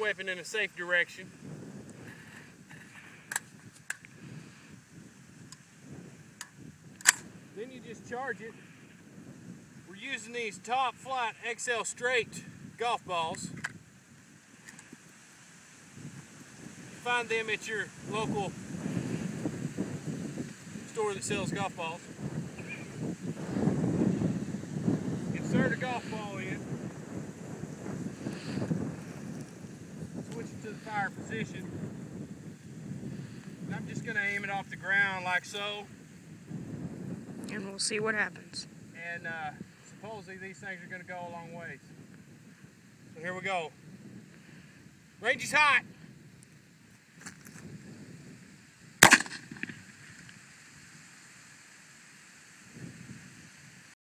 weapon in a safe direction. Then you just charge it. We're using these Top Flight XL Straight golf balls. You find them at your local store that sells golf balls. Insert a golf ball in. Switch it to the fire position. And I'm just going to aim it off the ground like so. And we'll see what happens. And supposedly these things are going to go a long ways. So here we go. Range is hot.